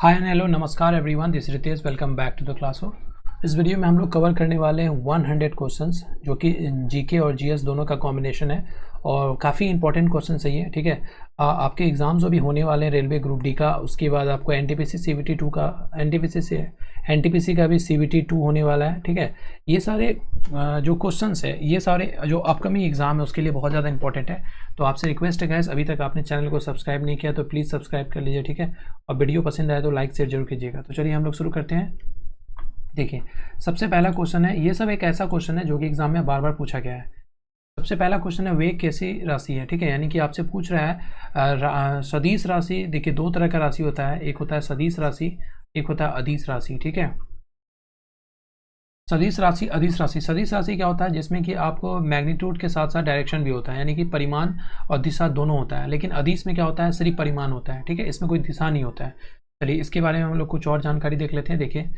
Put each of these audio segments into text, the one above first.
Hi and hello, नमस्कार everyone, this Ritesh. Welcome back to the class. इस video में हम लोग कवर करने वाले हैं 100 क्वेश्चंस जो कि जीके और जीएस दोनों का कॉम्बिनेशन है और काफ़ी इंपॉर्टेंट क्वेश्चन सही है। ठीक है, आपके एग्ज़ाम्स जो भी होने वाले हैं रेलवे ग्रुप डी का, उसके बाद आपको एनटीपीसी सीबीटी 2 का एनटीपीसी का भी सीबीटी 2 होने वाला है। ठीक है, ये सारे जो क्वेश्चंस है, ये सारे जो अपकमिंग एग्ज़ाम है उसके लिए बहुत ज़्यादा इंपॉर्टेंट है। तो आपसे रिक्वेस्ट है गाइस, अभी तक आपने चैनल को सब्सक्राइब नहीं किया तो प्लीज़ सब्सक्राइब कर लीजिए। ठीक है, और वीडियो पसंद आए तो लाइक शेयर जरूर कीजिएगा। तो चलिए हम लोग शुरू करते हैं। देखिए, सबसे पहला क्वेश्चन है, ये सब एक ऐसा क्वेश्चन है जो कि एग्जाम में बार बार पूछा गया है। सबसे पहला क्वेश्चन है, वेग कैसी राशि है। ठीक है, यानी कि आपसे पूछ रहा है सदिश राशि। देखिए, दो तरह का राशि होता है, एक होता है सदिश राशि, एक होता है अदिश राशि। ठीक है, सदिश राशि, अदिश राशि। सदिश राशि क्या होता है, जिसमें कि आपको मैग्नीट्यूड के साथ साथ डायरेक्शन भी होता है, यानी कि परिमाण और दिशा दोनों होता है। लेकिन अदिश में क्या होता है, सिर्फ परिमाण होता है। ठीक है, इसमें कोई दिशा नहीं होता है। चलिए इसके बारे में हम लोग कुछ और जानकारी देख लेते हैं। देखिए,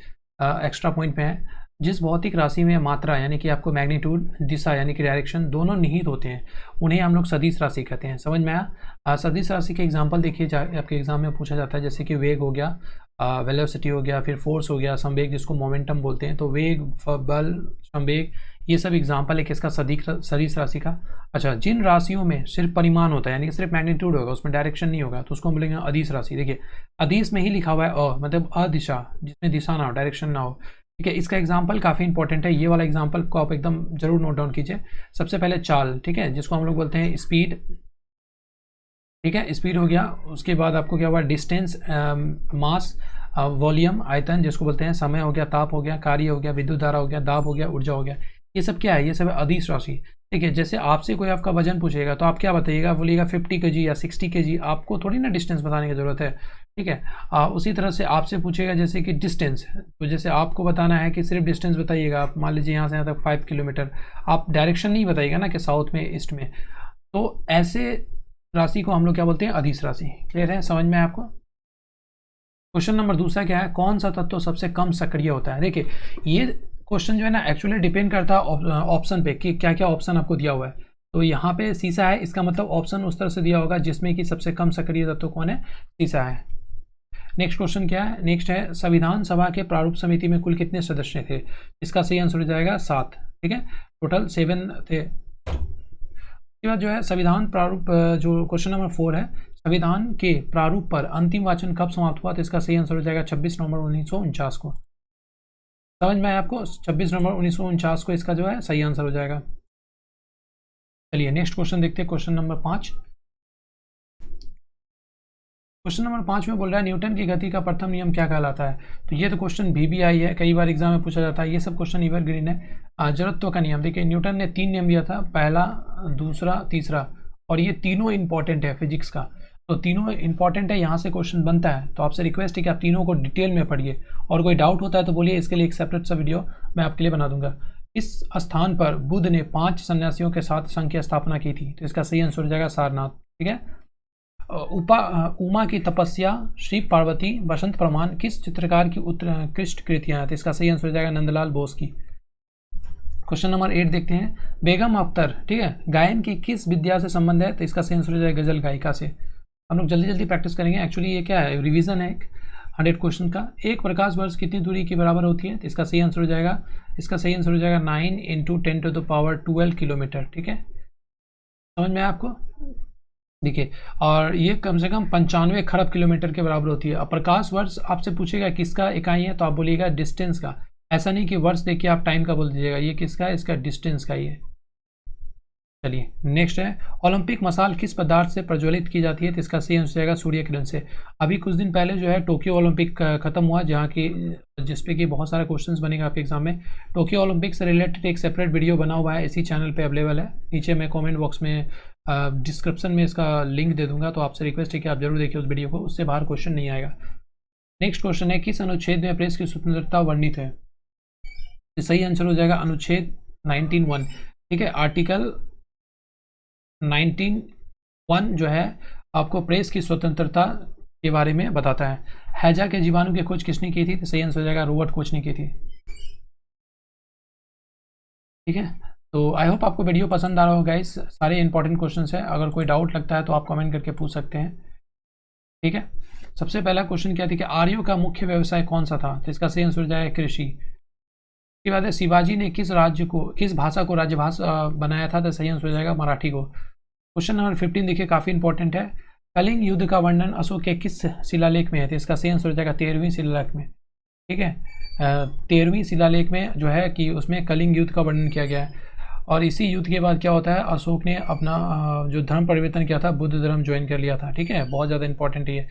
एक्स्ट्रा पॉइंट में है, जिस भौतिक राशि में मात्रा यानी कि आपको मैग्नीट्यूड, दिशा यानी कि डायरेक्शन दोनों निहित होते हैं, उन्हें हम लोग सदिश राशि कहते हैं। समझ में आया। सदिश राशि के एग्जांपल देखिए, आपके एग्जाम में पूछा जाता है, जैसे कि वेग हो गया, वेलोसिटी हो गया, फिर फोर्स हो गया, संवेग जिसको मोमेंटम बोलते हैं। तो वेग, बल, संवेग, ये सब एग्जांपल है किसका, सदिश राशि का। अच्छा, जिन राशियों में सिर्फ परिमाण होता है यानी कि सिर्फ मैग्नीट्यूड होगा, उसमें डायरेक्शन नहीं होगा, तो उसको हम बोलेंगे अदिश राशि। देखिए, अदिश में ही लिखा हुआ है मतलब अदिशा, जिसमें दिशा ना हो, डायरेक्शन ना हो। ठीक है, इसका एग्जाम्पल काफ़ी इंपॉर्टेंट है। ये वाला एग्जाम्पल को आप एकदम जरूर नोट डाउन कीजिए। सबसे पहले चाल, ठीक है, जिसको हम लोग बोलते हैं स्पीड। ठीक है, स्पीड हो गया। उसके बाद आपको क्या हुआ, डिस्टेंस, मास, वॉल्यूम, आयतन जिसको बोलते हैं, समय हो गया, ताप हो गया, कार्य हो गया, विद्युत धारा हो गया, दाब हो गया, ऊर्जा हो गया। ये सब क्या है, ये सब है अदिश राशि। ठीक है, जैसे आपसे कोई आपका वजन पूछेगा तो आप क्या बताइएगा, बोलिएगा 50 kg या 60 kg। आपको थोड़ी ना डिस्टेंस बताने की ज़रूरत है। ठीक है, उसी तरह से आपसे पूछेगा जैसे कि डिस्टेंस, तो जैसे आपको बताना है कि सिर्फ डिस्टेंस बताइएगा। आप मान लीजिए यहाँ से यहाँ तक 5 किलोमीटर, आप डायरेक्शन नहीं बताइएगा ना कि साउथ में, ईस्ट में। तो ऐसे राशि को हम लोग क्या बोलते हैं, अदिश राशि। क्लियर है, समझ में आपको। क्वेश्चन नंबर दूसरा क्या है, कौन सा तत्व सबसे कम सक्रिय होता है। देखिए, ये क्वेश्चन जो है ना, एक्चुअली डिपेंड करता है ऑप्शन पे कि क्या क्या ऑप्शन आपको दिया हुआ है। तो यहाँ पे सीसा है, इसका मतलब ऑप्शन उस तरह से दिया होगा जिसमें कि सबसे कम सक्रिय तत्व कौन है, सीसा है। नेक्स्ट क्वेश्चन क्या है, नेक्स्ट है, संविधान सभा के प्रारूप समिति में कुल कितने सदस्य थे। इसका सही आंसर हो जाएगा 7। ठीक है, टोटल 7 थे। इसके बाद जो है संविधान प्रारूप, जो क्वेश्चन नंबर 4 है, संविधान के प्रारूप पर अंतिम वाचन कब समाप्त हुआ। तो इसका सही आंसर हो जाएगा 26 नवंबर 1949 को। समझ में आया आपको, 26 नवंबर 1949 को इसका जो है सही आंसर हो जाएगा। चलिए नेक्स्ट क्वेश्चन देखते हैं, क्वेश्चन नंबर 5। क्वेश्चन नंबर 5 में बोल रहा है, न्यूटन की गति का प्रथम नियम क्या कहलाता है। तो ये तो क्वेश्चन VBI है, कई बार एग्जाम में पूछा जाता है। ये सब क्वेश्चन एवरग्रीन है। जड़त्व का नियम, देखिए न्यूटन ने 3 नियम दिया था, पहला, दूसरा, तीसरा, और ये तीनों इंपॉर्टेंट है फिजिक्स का। तो तीनों इंपॉर्टेंट है, यहाँ से क्वेश्चन बनता है। तो आपसे रिक्वेस्ट है कि आप तीनों को डिटेल में पढ़िए, और कोई डाउट होता है तो बोलिए, इसके लिए एक सेपरेट सा वीडियो मैं आपके लिए बना दूंगा। इस स्थान पर बुद्ध ने 5 सन्यासियों के साथ संघ की स्थापना की थी। तो इसका सही आंसर हो जाएगा सारनाथ। ठीक है, उमा की तपस्या, श्री पार्वती, बसंत प्रमाण किस चित्रकार की उत्कृष्ट कृतियां हैं। तो इसका सही आंसर हो जाएगा नंदलाल बोस की। क्वेश्चन नंबर 8 देखते हैं, बेगम अख्तर, ठीक है, गायन की किस विद्या से संबंध है। तो इसका सही आंसर हो जाएगा गजल गायिका से। हम लोग जल्दी जल्दी प्रैक्टिस करेंगे। एक्चुअली ये क्या है, रिवीजन है 100 क्वेश्चन का। एक प्रकाश वर्ष कितनी दूरी के बराबर होती है। तो इसका सही आंसर हो जाएगा, इसका सही आंसर हो जाएगा 9 × 10⁻12 किलोमीटर। ठीक है, समझ में आया आपको। देखिए, और ये कम से कम 95 खरब किलोमीटर के बराबर होती है। अब प्रकाश वर्ष आपसे पूछेगा किसका इकाई है, तो आप बोलिएगा डिस्टेंस का। ऐसा नहीं कि वर्ष देखिए आप टाइम का बोल दीजिएगा, ये किसका है, इसका डिस्टेंस का ही है। चलिए नेक्स्ट है, ओलंपिक मसाल किस पदार्थ से प्रज्वलित की जाती है। तो इसका सही आंसर जाएगा सूर्य किरण से। अभी कुछ दिन पहले जो है टोक्यो ओलंपिक खत्म हुआ, जहाँ की जिसपे कि बहुत सारे क्वेश्चंस बनेगा आपके एग्जाम में। टोक्यो ओलंपिक से रिलेटेड एक सेपरेट वीडियो बना हुआ है, इसी चैनल पे अवेलेबल है। नीचे मैं कमेंट बॉक्स में, डिस्क्रिप्शन में इसका लिंक दे दूंगा। तो आपसे रिक्वेस्ट है कि आप जरूर देखिए उस वीडियो को, उससे बाहर क्वेश्चन नहीं आएगा। नेक्स्ट क्वेश्चन है, किस अनुच्छेद में प्रेस की स्वतंत्रता वर्णित है। सही आंसर हो जाएगा अनुच्छेद 19(1). ठीक है, आर्टिकल 19(1) जो है आपको प्रेस की स्वतंत्रता के बारे में बताता है। हैजा के जीवाणु की खोज किसने की थी। तो सही आंसर हो जाएगा रॉबर्ट कोच ने की थी। ठीक है, तो आई होप आपको वीडियो पसंद आ रहा होगा गाइस। सारे इंपॉर्टेंट क्वेश्चंस है, अगर कोई डाउट लगता है तो आप कमेंट करके पूछ सकते हैं। ठीक है, सबसे पहला क्वेश्चन क्या थी कि आर्यों का मुख्य व्यवसाय कौन सा था, तो इसका सही आंसर हो जाएगा कृषि। उसके बाद है शिवाजी ने किस भाषा को राजभाषा बनाया था, तो सही आंसर हो जाएगा मराठी को। क्वेश्चन नंबर 15 देखिए काफ़ी इंपॉर्टेंट है। कलिंग युद्ध का वर्णन अशोक के किस शिलालेख में है, तो इसका सही आंसर हो जाएगा 13वीं शिलालेख में। ठीक है, 13वीं शिलालेख में जो है कि उसमें कलिंग युद्ध का वर्णन किया गया है। और इसी युद्ध के बाद क्या होता है, अशोक ने अपना जो धर्म परिवर्तन किया था, बुद्ध धर्म ज्वाइन कर लिया था। ठीक है, बहुत ज़्यादा इंपॉर्टेंट है ये।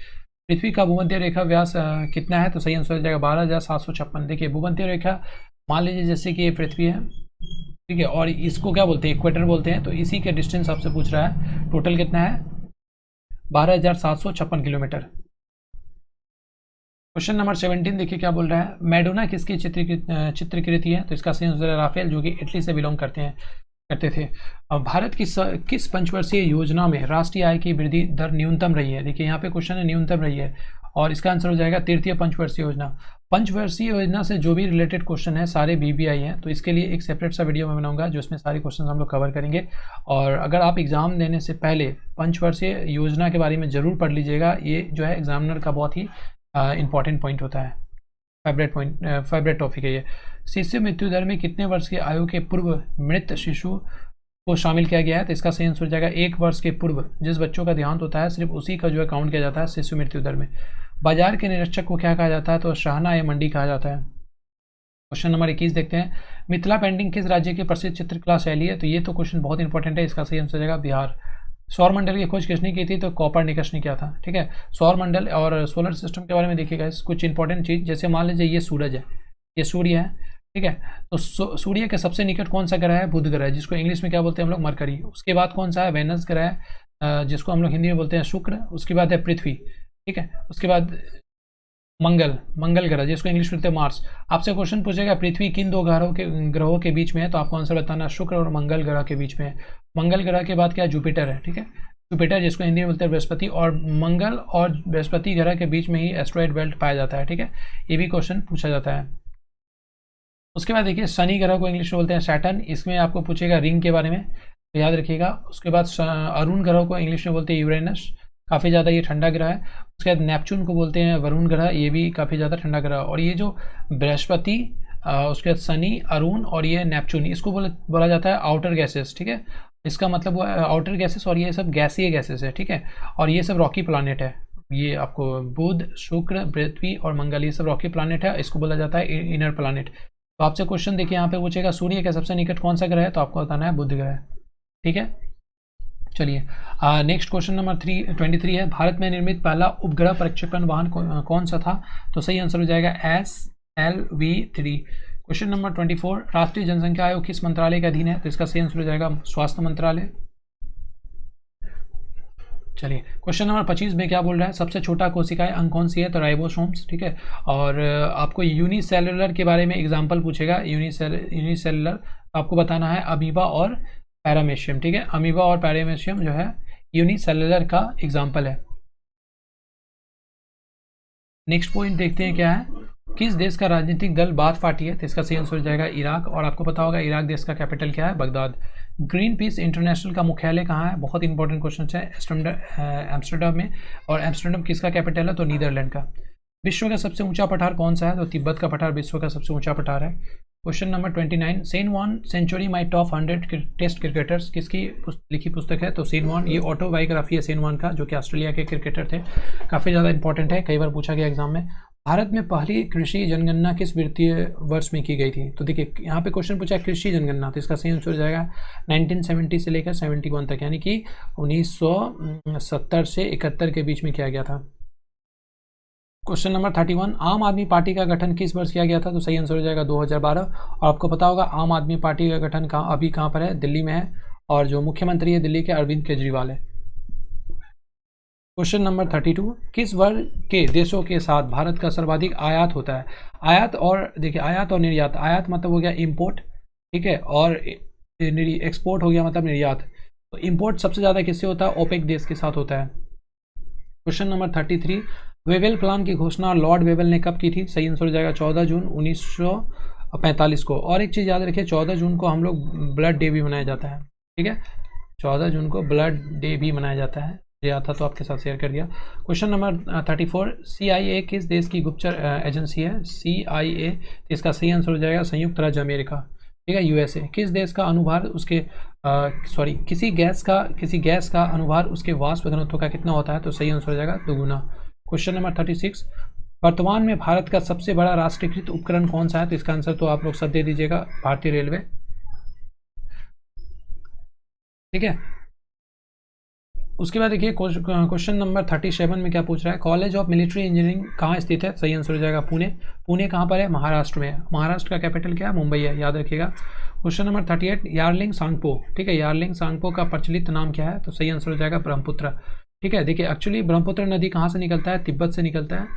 पृथ्वी का भूमध्य रेखा व्यास कितना है, तो सही आंसर हो जाएगा 12,756। देखिए भूमध्य रेखा मान लीजिए जैसे कि ये पृथ्वी है, ठीक है, और इसको क्या बोलते हैं, इक्वेटर बोलते हैं, तो इसी के डिस्टेंस आपसे पूछ रहा है टोटल कितना है, 12,756 किलोमीटर। क्वेश्चन नंबर 17 देखिए क्या बोल रहा है, मैडोना किसकी चित्रकृति है, तो इसका सही आंसर है राफेल, जो कि इटली से बिलोंग करते थे। अब भारत की किस पंचवर्षीय योजना में राष्ट्रीय आय की वृद्धि दर न्यूनतम रही है, देखिए यहाँ पे क्वेश्चन है न्यूनतम रही है, और इसका आंसर हो जाएगा तृतीय पंचवर्षीय योजना। पंचवर्षीय योजना से जो भी रिलेटेड क्वेश्चन है सारे BBI हैं, तो इसके लिए एक सेपरेट सा वीडियो मैं बनाऊंगा जो इसमें सारे क्वेश्चन हम लोग कवर करेंगे। और अगर आप एग्ज़ाम देने से पहले पंचवर्षीय योजना के बारे में ज़रूर पढ़ लीजिएगा, ये जो है एग्जामिनर का बहुत ही इंपॉर्टेंट पॉइंट होता है, फेवरेट टॉपिक है ये। शिशु मृत्यु दर में कितने वर्ष की आयु के पूर्व मृत शिशु को शामिल किया गया है, तो इसका सही आंसर हो जाएगा 1 वर्ष के पूर्व जिस बच्चों का देहांत होता है सिर्फ उसी का जो है काउंट किया जाता है शिशु मृत्यु दर में। बाजार के निरीक्षक को क्या कहा जाता है, तो शाहना या मंडी कहा जाता है। क्वेश्चन नंबर 21 देखते हैं, मिथिला पेंटिंग किस राज्य की प्रसिद्ध चित्रकला शैली है, तो ये तो क्वेश्चन बहुत इंपॉर्टेंट है, इसका सही आंसर हो जाएगा बिहार। सौर मंडल की खोज किसने की थी, तो कोपरनिकस ने किया था। ठीक है, सौर मंडल और सोलर सिस्टम के बारे में देखिएगा कुछ इंपॉर्टेंट चीज़, जैसे मान लीजिए ये सूरज है, ये सूर्य है, ठीक है, तो सूर्य के सबसे निकट कौन सा ग्रह है, बुध ग्रह, जिसको इंग्लिश में क्या बोलते हैं हम लोग, मरकरी। उसके बाद कौन सा है, वेनस ग्रह है, जिसको हम लोग हिंदी में बोलते हैं शुक्र। उसके बाद है पृथ्वी, ठीक है, उसके बाद मंगल ग्रह, जिसको इंग्लिश में बोलते हैं मार्स। आपसे क्वेश्चन पूछेगा पृथ्वी किन दो ग्रहों के बीच में है, तो आपको आंसर बताना शुक्र और मंगल ग्रह के बीच में है। मंगल ग्रह के बाद क्या, जुपिटर है, ठीक है, जुपिटर जिसको हिंदी में बोलते हैं बृहस्पति, और मंगल और बृहस्पति ग्रह के बीच में ही एस्ट्रॉयड बेल्ट पाया जाता है। ठीक है, ये भी क्वेश्चन पूछा जाता है। उसके बाद देखिए शनि ग्रह को इंग्लिश में बोलते हैं सैटर्न, इसमें आपको पूछेगा रिंग के बारे में, तो याद रखिएगा। उसके बाद अरुण ग्रह को इंग्लिश में बोलते हैं यूरेनस, काफ़ी ज़्यादा ये ठंडा ग्रह है। उसके बाद नेपच्यून को बोलते हैं वरुण ग्रह, ये भी काफ़ी ज़्यादा ठंडा ग्रह। और ये जो बृहस्पति, उसके बाद शनि, अरुण और ये नेपच्यून, इसको बोला जाता है आउटर गैसेस। ठीक है, इसका मतलब वो आउटर गैसेस, और ये सब गैसीय गैसेस है। ठीक है, और ये सब रॉकी प्लानेट है, ये आपको बुध, शुक्र, पृथ्वी और मंगल, ये सब रॉकी प्लानेट है, इसको बोला जाता है इनर प्लानेट। तो आपसे क्वेश्चन देखिए यहाँ पे पूछेगा सूर्य के सबसे निकट कौन सा ग्रह है, तो आपको बताना है बुध ग्रह। ठीक है, चलिए नेक्स्ट क्वेश्चन नंबर 23 है, भारत में निर्मित पहला उपग्रह प्रक्षेपण वाहन कौन सा था, तो सही आंसर हो जाएगा SLV-3। क्वेश्चन नंबर 24, राष्ट्रीय जनसंख्या आयोग किस मंत्रालय के अधीन है, तो इसका सही आंसर हो जाएगा स्वास्थ्य मंत्रालय। चलिए क्वेश्चन नंबर 25 में क्या बोल रहा है, सबसे छोटा कोशिकाएं अंग कौन सी है, तो राइबोसोम्स। ठीक है, और आपको यूनिसेलुलर के बारे में एग्जांपल पूछेगा, यूनिसेलुलर आपको बताना है अमीबा और पैरामेशियम। ठीक है, अमीबा और पैरामेशियम जो है यूनिसेलुलर का एग्जांपल है। नेक्स्ट पॉइंट देखते हैं क्या है, किस देश का राजनीतिक दल बाथ पार्टी है, तो इसका सही आंसर हो जाएगा इराक। और आपको पता होगा इराक देश का कैपिटल क्या है, बगदाद। ग्रीन पीस इंटरनेशनल का मुख्यालय कहाँ है, बहुत इंपॉर्टेंट क्वेश्चन है, एम्स्टर्डम में। और एम्स्टर्डम किसका कैपिटल है, तो नीदरलैंड का। विश्व का सबसे ऊंचा पठार कौन सा है, तो तिब्बत का पठार विश्व का सबसे ऊंचा पठार है। Question number 29, Shane Warne century my top 100 test cricketers, किसकी लिखी पुस्तक है, तो सेन वॉन, ये ऑटोबायोग्राफी है सेन वॉन का, जो कि ऑस्ट्रेलिया के क्रिकेटर थे, काफ़ी ज़्यादा इंपॉर्टेंट है, कई बार पूछा गया एग्जाम में। भारत में पहली कृषि जनगणना किस वित्तीय वर्ष में की गई थी, तो देखिए यहाँ पे क्वेश्चन पूछा है कृषि जनगणना, तो इसका सही आंसर हो जाएगा 1970 से लेकर 71 तक, यानी कि 1970 से 71 के बीच में किया गया था। क्वेश्चन नंबर 31, आम आदमी पार्टी का गठन किस वर्ष किया गया था, तो सही आंसर हो जाएगा 2012। और आपको पता होगा आम आदमी पार्टी का गठन अभी कहाँ पर है, दिल्ली में है, और जो मुख्यमंत्री है दिल्ली के अरविंद केजरीवाल है। क्वेश्चन नंबर 32, किस वर्ग के देशों के साथ भारत का सर्वाधिक आयात होता है। आयात और देखिए आयात और निर्यात, आयात मतलब हो गया इंपोर्ट, ठीक है, और एक्सपोर्ट हो गया मतलब निर्यात। तो इंपोर्ट सबसे ज़्यादा किससे होता है, ओपेक देश के साथ होता है। क्वेश्चन नंबर 33, वेवेल प्लान की घोषणा लॉर्ड वेवेल ने कब की थी, सही आंसर हो जाएगा 14 जून 1945 को। और एक चीज़ याद रखिए, 14 जून को हम लोग ब्लड डे भी मनाया जाता है। ठीक है, 14 जून को ब्लड डे भी मनाया जाता है, याद था तो आपके साथ शेयर कर दिया। क्वेश्चन नंबर 34, CIA किस देश की गुप्तचर एजेंसी है? CIA, इसका सही आंसर हो जाएगा संयुक्त राज्य अमेरिका, ठीक है, USA। किस देश का अनुभार उसके किसी गैस का अनुभार उसके वाष्प घनत्व का कितना होता है? तो सही आंसर हो जाएगा दोगुना। क्वेश्चन नंबर 36, वर्तमान में भारत का सबसे बड़ा राष्ट्रीयकृत उपकरण कौन सा है? तो इसका आंसर तो आप लोग सब दे दीजिएगा, भारतीय रेलवे, ठीक है। उसके बाद देखिए क्वेश्चन नंबर 37 में क्या पूछ रहा है? कॉलेज ऑफ मिलिट्री इंजीनियरिंग कहाँ स्थित है? सही आंसर हो जाएगा पुणे। पुणे कहाँ पर है? महाराष्ट्र में है। महाराष्ट्र का कैपिटल क्या है? मुंबई है, याद रखिएगा। क्वेश्चन नंबर 38, यार्लिंग सांगपो, ठीक है, यार्लिंग सांगपो का प्रचलित नाम क्या है? तो सही आंसर हो जाएगा ब्रह्मपुत्र, ठीक है। देखिए एक्चुअली ब्रह्मपुत्र नदी कहाँ से निकलता है? तिब्बत से निकलता है,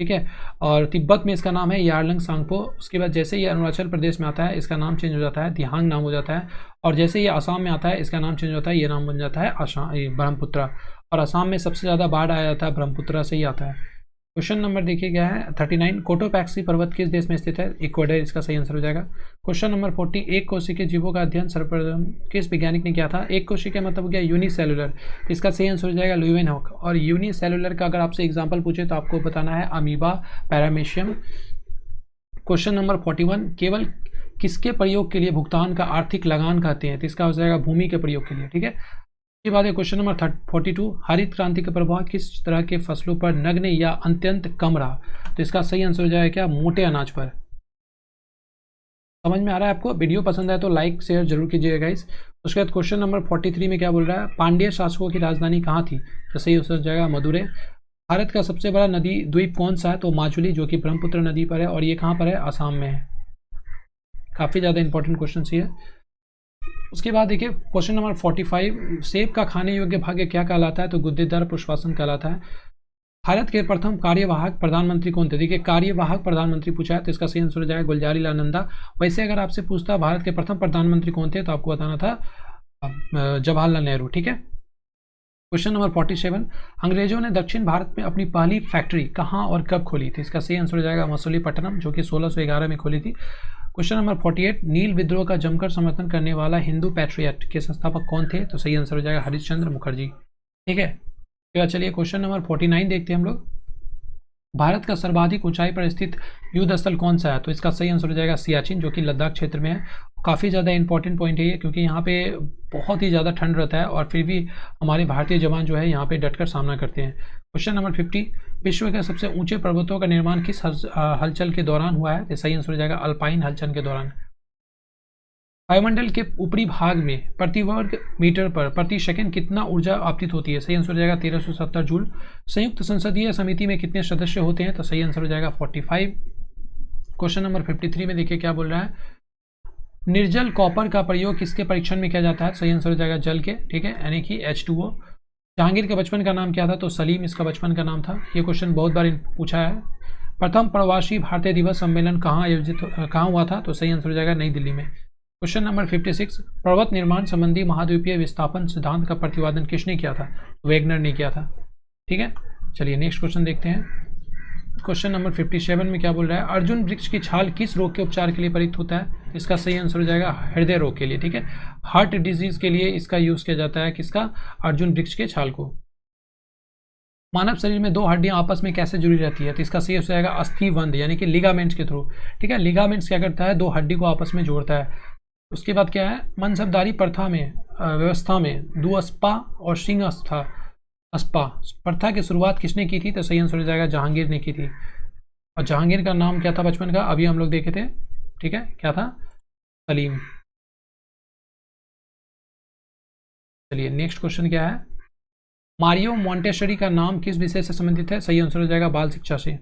ठीक है, और तिब्बत में इसका नाम है यार्लंग सांगपो। उसके बाद जैसे ये अरुणाचल प्रदेश में आता है इसका नाम चेंज हो जाता है, दिहांग नाम हो जाता है, और जैसे ये असम में आता है इसका नाम चेंज होता है, ये नाम बन जाता है असम, ब्रह्मपुत्र। और असम में सबसे ज़्यादा बाढ़ आया जाता है ब्रह्मपुत्र से ही आता है। क्वेश्चन नंबर देखिए क्या है? 39, कोटोपैक्सी पर्वत किस देश में स्थित है? इक्वाडोर, इसका सही आंसर हो जाएगा। क्वेश्चन नंबर 40, एक कोशिकीय जीवों का अध्ययन सर्वप्रथम किस वैज्ञानिक ने किया था? एक कोशिकीय मतलब हो गया यूनिसेलुलर, इसका सही आंसर हो जाएगा ल्यूवेनहॉक। और यूनिसेलुलर का अगर आपसे एग्जाम्पल पूछे तो आपको बताना है अमीबा, पैरामीशियम। क्वेश्चन नंबर 41, केवल किसके प्रयोग के लिए भुगतान का आर्थिक लगान कहते हैं? तो इसका हो जाएगा भूमि के प्रयोग के लिए, ठीक है। इसके बाद क्वेश्चन नंबर 42, हरित क्रांति का प्रभाव किस तरह के फसलों पर नगण्य या अत्यंत कम रहा? तो इसका सही आंसर हो जाएगा क्या? मोटे अनाज पर। समझ में आ रहा है आपको? वीडियो पसंद आए तो लाइक शेयर जरूर कीजिएगा गाइस। उसके बाद क्वेश्चन नंबर 43 में क्या बोल रहा है? पांड्य शासकों की राजधानी कहाँ थी? तो सही आंसर हो जाएगा मदुरै। भारत का सबसे बड़ा नदी द्वीप कौन सा है? तो माजुली, जो कि ब्रह्मपुत्र नदी पर है, और ये कहाँ पर है? असम में है। काफ़ी ज़्यादा इंपॉर्टेंट क्वेश्चन है। उसके बाद देखिए क्वेश्चन नंबर 45, सेब का खाने योग्य भाग्य क्या कहलाता है? तो गुद्देदार पुष्पासन कहलाता है। भारत के प्रथम कार्यवाहक प्रधानमंत्री कौन थे? देखिए कार्यवाहक प्रधानमंत्री पूछा है तो इसका सही आंसर हो जाएगा गुलजारी लाल नंदा। वैसे अगर आपसे पूछता भारत के प्रथम प्रधानमंत्री कौन थे तो आपको बताना था जवाहरलाल नेहरू, ठीक है। क्वेश्चन नंबर 47, अंग्रेजों ने दक्षिण भारत में अपनी पहली फैक्ट्री कहाँ और कब खोली थी? इसका सही आंसर हो जाएगा मसूलीपट्टनम, जो कि 1611 में खोली थी। क्वेश्चन नंबर 48, नील विद्रोह का जमकर समर्थन करने वाला हिंदू पैट्रियट के संस्थापक कौन थे? तो सही आंसर हो जाएगा हरिश्चंद्र मुखर्जी, ठीक है। तो चलिए क्वेश्चन नंबर 49 देखते हैं हम लोग। भारत का सर्वाधिक ऊंचाई पर स्थित युद्ध स्थल कौन सा है? तो इसका सही आंसर हो जाएगा सियाचिन, जो कि लद्दाख क्षेत्र में है। काफ़ी ज़्यादा इंपॉर्टेंट पॉइंट है ये, क्योंकि यहाँ पे बहुत ही ज़्यादा ठंड रहता है और फिर भी हमारे भारतीय जवान जो है यहाँ पे डटकर सामना करते हैं। क्वेश्चन नंबर 50, विश्व के सबसे ऊंचे पर्वतों का निर्माण किस हलचल के दौरान हुआ है? तो सही आंसर हो जाएगा अल्पाइन हलचल के दौरान। वायुमंडल के ऊपरी भाग में प्रति वर्ग मीटर पर प्रति सेकंड कितना ऊर्जा आपतित होती है? सही आंसर हो जाएगा 1370 जूल। संयुक्त संसदीय समिति में कितने सदस्य होते हैं? तो सही आंसर हो जाएगा 45। क्वेश्चन नंबर 53 में देखिए क्या बोल रहा है? निर्जल कॉपर का प्रयोग किसके परीक्षण में किया जाता है? सही आंसर हो जाएगा जल के, ठीक है, यानी कि H2O। जहांगीर के बचपन का नाम क्या था? तो सलीम इसका बचपन का नाम था। ये क्वेश्चन बहुत बार पूछा है। प्रथम प्रवासी भारतीय दिवस सम्मेलन कहाँ हुआ था? तो सही आंसर हो जाएगा नई दिल्ली में। क्वेश्चन नंबर 56, पर्वत निर्माण संबंधी महाद्वीपीय विस्थापन सिद्धांत का प्रतिपादन किसने किया था? वेगनर ने किया था, ठीक है। चलिए नेक्स्ट क्वेश्चन देखते हैं। क्वेश्चन नंबर 57 में क्या बोल रहा है? अर्जुन वृक्ष की छाल किस रोग के उपचार के लिए प्रयुक्त होता है? इसका सही आंसर हो जाएगा हृदय रोग के लिए, ठीक है। हार्ट डिजीज के लिए इसका यूज किया जाता है, किसका? अर्जुन वृक्ष के छाल को। मानव शरीर में दो हड्डियां आपस में कैसे जुड़ी रहती है? तो इसका सही हो जाएगा अस्थिबंध, यानी कि लिगामेंट्स के थ्रू, ठीक है। लिगामेंट्स क्या करता है? दो हड्डी को आपस में जोड़ता है। उसके बाद क्या है? मनसबदारी प्रथा में व्यवस्था में दुअस्पा और सिंह अस्पा प्रथा की शुरुआत किसने की थी? तो सही आंसर हो जाएगा जहांगीर ने की थी। और जहांगीर का नाम क्या था बचपन का? अभी हम लोग देखे थे, ठीक है, क्या था? सलीम। चलिए नेक्स्ट क्वेश्चन क्या है? मारियो मॉन्टेसरी का नाम किस विषय से संबंधित है? सही आंसर हो जाएगा बाल शिक्षा से,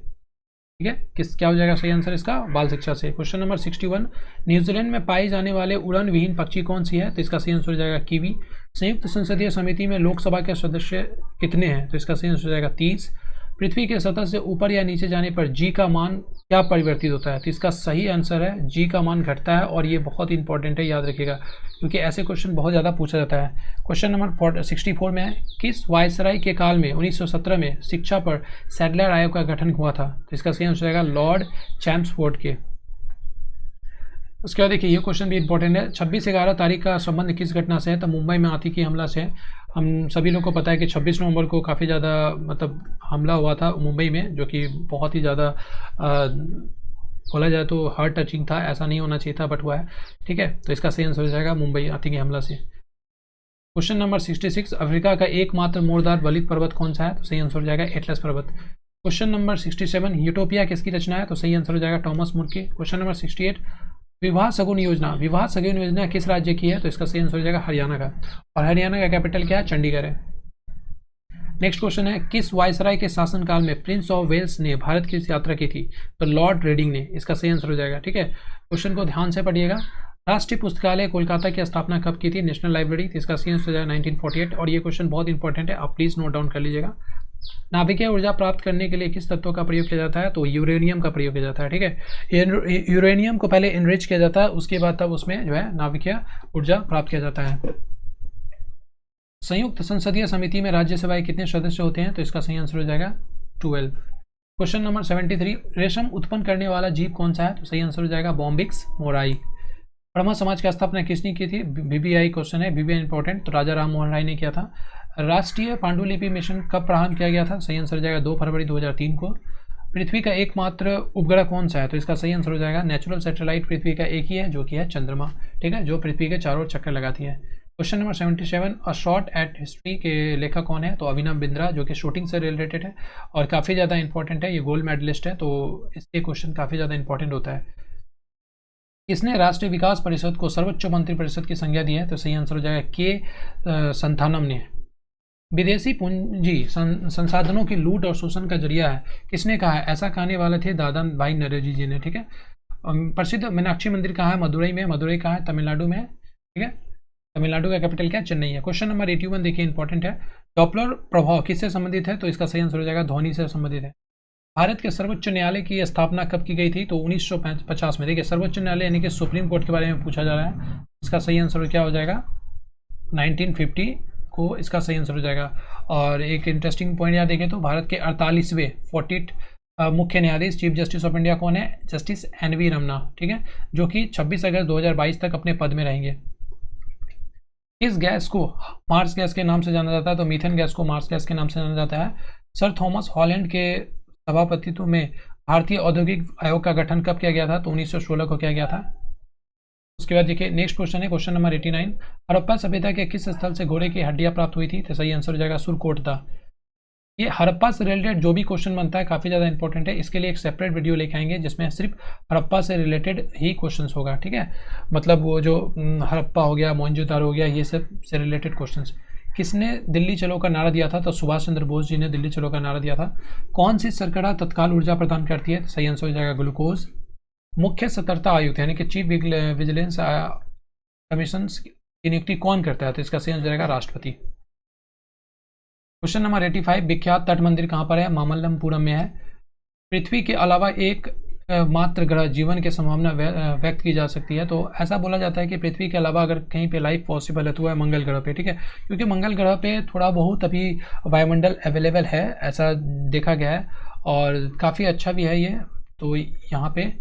ठीक है। क्या हो जाएगा सही आंसर इसका? बाल शिक्षा से। क्वेश्चन नंबर 61, न्यूजीलैंड में पाई जाने वाले उड़न विहीन पक्षी कौन सी है? तो इसका सही आंसर हो जाएगा कीवी। संयुक्त संसदीय समिति में लोकसभा के सदस्य कितने हैं? तो इसका सही आंसर हो जाएगा 30। पृथ्वी के सतह से ऊपर या नीचे जाने पर जी का मान क्या परिवर्तित होता है? तो इसका सही आंसर है जी का मान घटता है, और ये बहुत इंपॉर्टेंट है, याद रखिएगा, क्योंकि ऐसे क्वेश्चन बहुत ज़्यादा पूछा जाता है। क्वेश्चन नंबर 64 में है, किस वायसराय के काल में 1917 में शिक्षा पर सैडलर आयोग का गठन हुआ था? तो इसका सही आंसर हो जाएगा लॉर्ड चैम्सफोर्ड के। उसके बाद देखिए ये क्वेश्चन भी इंपॉर्टेंट है। 26/11 तारीख का संबंध किस घटना से है? तो मुंबई में आतंकी हमला से है। हम सभी लोग को पता है कि 26 नवंबर को काफ़ी ज़्यादा मतलब हमला हुआ था मुंबई में, जो कि बहुत ही ज़्यादा बोला जाए तो हार्ट टचिंग था, ऐसा नहीं होना चाहिए था बट हुआ है। ठीक है, तो इसका सही आंसर हो जाएगा मुंबई आतंकी हमला से। क्वेश्चन नंबर 66, अफ्रीका का एकमात्र मोड़दार वलित पर्वत कौन सा है? तो सही आंसर हो जाएगा एटलस पर्वत। क्वेश्चन नंबर 67, यूटोपिया किसकी रचना है? तो सही आंसर हो जाएगा टॉमस मुर की। क्वेश्चन नंबर 68, विवाह सगुन योजना किस राज्य की है? तो इसका सही आंसर हो जाएगा हरियाणा का। और हरियाणा का कैपिटल क्या है? चंडीगढ़ है। नेक्स्ट क्वेश्चन है, किस वायसराय के शासनकाल में प्रिंस ऑफ वेल्स ने भारत की यात्रा की थी? तो लॉर्ड रेडिंग ने। इसका सही आंसर हो जाएगा। ठीक है, क्वेश्चन को ध्यान से पढ़िएगा। राष्ट्रीय पुस्तकालय कोलकाता की स्थापना कब की थी? National library. तो इसका सही आंसर हो जाएगा 1948। और ये क्वेश्चन बहुत इंपॉर्टेंट है, आप प्लीज नोट डाउन कर लीजिएगा। नाभिकीय ऊर्जा प्राप्त करने के लिए किस तत्व का प्रयोग किया जाता है? तो यूरेनियम का प्रयोग किया जाता है। ठीक है, यूरेनियम को पहले इनरिच किया जाता है, उसके बाद तब उसमें जो है नाभिकीय ऊर्जा प्राप्त किया जाता है। संयुक्त संसदीय समिति में राज्यसभा के कितने सदस्य होते हैं? तो इसका सही आंसर हो जाएगा 12। क्वेश्चन नंबर 73, रेशम उत्पन्न करने वाला जीव कौन सा है? तो सही आंसर हो जाएगा बॉम्बिक्स मोराई। ब्रह्म समाज की स्थापना किसने की थी? बीबीआई क्वेश्चन है, बीबीआई इंपॉर्टेंट, तो राजा राम मोहन राय ने किया था। राष्ट्रीय पांडुलिपि मिशन कब प्रारंभ किया गया था? सही आंसर हो जाएगा 2 फरवरी 2003 को। पृथ्वी का एकमात्र उपग्रह कौन सा है? तो इसका सही आंसर हो जाएगा नेचुरल सैटेलाइट पृथ्वी का एक ही है, जो कि है चंद्रमा। ठीक है, जो पृथ्वी के चारों चक्कर लगाती है। Question number 77, a shot at history के लेखक कौन है? तो अभिनव बिंद्रा, जो कि शूटिंग से रिलेटेड है और काफ़ी ज़्यादा इंपॉर्टेंट है, ये गोल्ड मेडलिस्ट है, तो इसके क्वेश्चन काफ़ी ज़्यादा इंपॉर्टेंट होता है। किसने राष्ट्रीय विकास परिषद को सर्वोच्च मंत्री परिषद की संज्ञा दी है? तो सही आंसर हो जाएगा के संथानम ने। विदेशी पूंजी संसाधनों की लूट और शोषण का जरिया है, किसने कहा है? ऐसा कहने वाले थे दादा भाई नौरोजी जी ने। ठीक है, प्रसिद्ध मीनाक्षी मंदिर कहाँ है? मदुरई में। मदुरई कहाँ है? तमिलनाडु में है। ठीक है, तमिलनाडु का कैपिटल क्या है? चेन्नई है। क्वेश्चन नंबर 81 देखिए इंपॉर्टेंट है, डॉपलर प्रभाव किससे संबंधित है? तो इसका सही आंसर हो जाएगा ध्वनि से संबंधित है। भारत के सर्वोच्च न्यायालय की स्थापना कब की गई थी? तो 1950 में। देखिए, सर्वोच्च न्यायालय यानी कि सुप्रीम कोर्ट के बारे में पूछा जा रहा है, इसका सही आंसर क्या हो जाएगा? 1950 को इसका सही आंसर हो जाएगा। और एक इंटरेस्टिंग पॉइंट यहाँ देखें तो भारत के 48वें 48 मुख्य न्यायाधीश चीफ जस्टिस ऑफ इंडिया कौन है? Justice NV Ramana. ठीक है, जो कि 26 अगस्त 2022 तक अपने पद में रहेंगे। इस गैस को मार्स गैस के नाम से जाना जाता है? तो मीथेन गैस को मार्स गैस के नाम से जाना जाता है। सर थॉमस हॉलैंड के सभापतित्व में भारतीय औद्योगिक आयोग का गठन कब किया गया था? तो 1916 को किया गया था। उसके बाद देखिए नेक्स्ट क्वेश्चन है, क्वेश्चन नंबर 89, हड़प्पा सभ्यता के किस स्थल से घोड़े की हड्डियां प्राप्त हुई थी? तो सही आंसर हो जाएगा सुरकोटदा। ये हड़प्पा से रिलेटेड जो भी क्वेश्चन बनता है काफ़ी ज़्यादा इंपॉर्टेंट है, इसके लिए एक सेपरेट वीडियो लेके आएंगे जिसमें सिर्फ हड़प्पा से रिलेटेड ही क्वेश्चंस होगा। ठीक है, मतलब वो जो हड़प्पा हो गया, मोहनजोदारो हो गया, ये सब से रिलेटेड क्वेश्चंस। किसने दिल्ली चलो का नारा दिया था? तो सुभाष चंद्र बोस जी ने दिल्ली चलो का नारा दिया था। कौन सी सरकड़ा तत्काल ऊर्जा प्रदान करती है? तो सही आंसर हो जाएगा ग्लूकोज। मुख्य सतर्कता आयुक्त यानी कि चीफ विजिलेंस कमीशन की नियुक्ति कौन करता है? तो इसका सही आंसर जाएगा राष्ट्रपति। क्वेश्चन नंबर 85, विख्यात तट मंदिर कहाँ पर है? मामल्लपुरम में है। पृथ्वी के अलावा एक मात्र ग्रह जीवन की संभावना व्यक्त की जा सकती है, तो ऐसा बोला जाता है कि पृथ्वी के अलावा अगर कहीं पे लाइफ पॉसिबल है तो है मंगल ग्रह पे। ठीक है, क्योंकि मंगल ग्रह पे थोड़ा बहुत अभी वायुमंडल अवेलेबल है, ऐसा देखा गया है और काफ़ी अच्छा भी है ये, तो यहाँ पे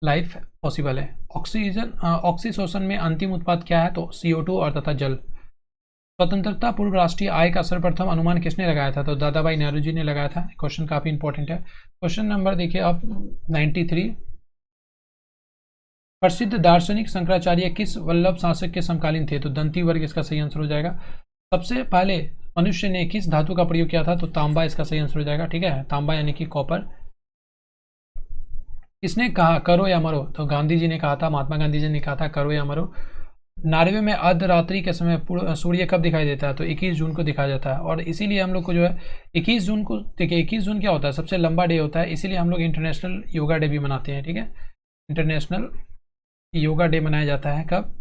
लाइफ पॉसिबल है। ऑक्सीशोषण में अंतिम उत्पाद क्या है? तो CO2 और तथा जल। स्वतंत्रता पूर्व राष्ट्रीय आय का सर्वप्रथम अनुमान किसने लगाया था? तो दादा भाई नौरोजी ने लगाया था। क्वेश्चन काफी इंपॉर्टेंट है। क्वेश्चन नंबर देखिए आप 93, प्रसिद्ध दार्शनिक शंकराचार्य किस वल्लभ शासक के समकालीन थे? तो दंती वर्ग इसका सही आंसर हो जाएगा। सबसे पहले मनुष्य ने किस धातु का प्रयोग किया था? तो तांबा इसका सही आंसर हो जाएगा। ठीक है, तांबा यानी कि कॉपर। किसने कहा करो या मरो? तो गांधी जी ने कहा था, महात्मा गांधी जी ने कहा था करो या मरो। नॉर्वे में अर्धरात्रि के समय सूर्य कब दिखाई देता है? तो 21 जून को दिखाया जाता है, और इसीलिए हम लोग को जो है 21 जून को, देखिए 21 जून क्या होता है? सबसे लंबा डे होता है, इसीलिए हम लोग इंटरनेशनल योगा डे भी मनाते हैं। ठीक है, इंटरनेशनल योगा डे मनाया जाता है कब?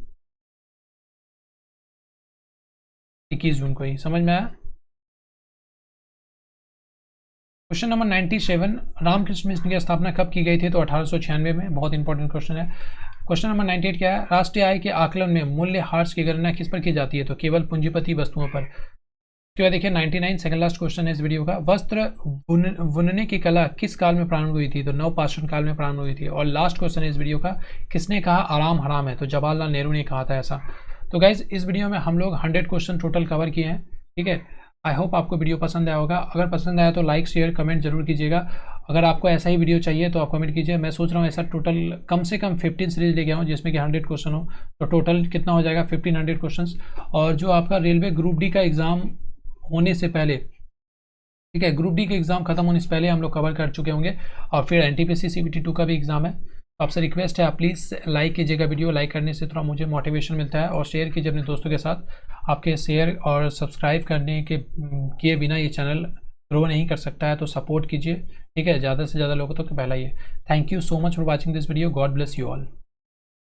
21 जून को ही। समझ में आया? क्वेश्चन नंबर 97, रामकृष्ण मिशन की स्थापना कब की गई थी? तो 1896 में। बहुत इंपॉर्टेंट क्वेश्चन है। क्वेश्चन नंबर 98 क्या है? राष्ट्रीय आय के आकलन में मूल्य ह्रास की गणना किस पर की जाती है? तो केवल पूंजीपति वस्तुओं पर। उसके बाद देखिए 99 सेकंड लास्ट क्वेश्चन है इस वीडियो का। वस्त्र बुनने की कला किस काल में प्रारंभ हुई थी? तो नवपाषाण काल में प्रारंभ हुई थी। और लास्ट क्वेश्चन है इस वीडियो का, किसने कहा आराम हराम है? तो जवाहरलाल नेहरू ने कहा था ऐसा। तो गाइज इस वीडियो में हम लोग 100 क्वेश्चन टोटल कवर किए हैं, ठीक है। आई होप आपको वीडियो पसंद आया होगा। अगर पसंद आया तो लाइक शेयर कमेंट जरूर कीजिएगा। अगर आपको ऐसा ही वीडियो चाहिए तो आप कमेंट कीजिए। मैं सोच रहा हूँ ऐसा टोटल कम से कम 15 सीरीज लेके आऊँ जिसमें कि 100 क्वेश्चन हो, तो टोटल कितना हो जाएगा 1500 क्वेश्चन। और जो आपका रेलवे ग्रुप डी का एग्ज़ाम होने से पहले, ठीक है, ग्रुप डी के एग्ज़ाम खत्म होने से पहले हम लोग कवर कर चुके होंगे। और फिर एनटीपीसी सीबीटी 2 का भी एग्ज़ाम है। आपसे रिक्वेस्ट है आप प्लीज़ लाइक कीजिएगा वीडियो। लाइक करने से थोड़ा मुझे मोटिवेशन मिलता है, और शेयर कीजिए अपने दोस्तों के साथ। आपके शेयर और सब्सक्राइब करने के किए बिना ये चैनल ग्रो नहीं कर सकता है, तो सपोर्ट कीजिए, ठीक है, ज़्यादा से ज़्यादा लोगों तक पहला ये। Thank you so much for watching this video. God bless you all.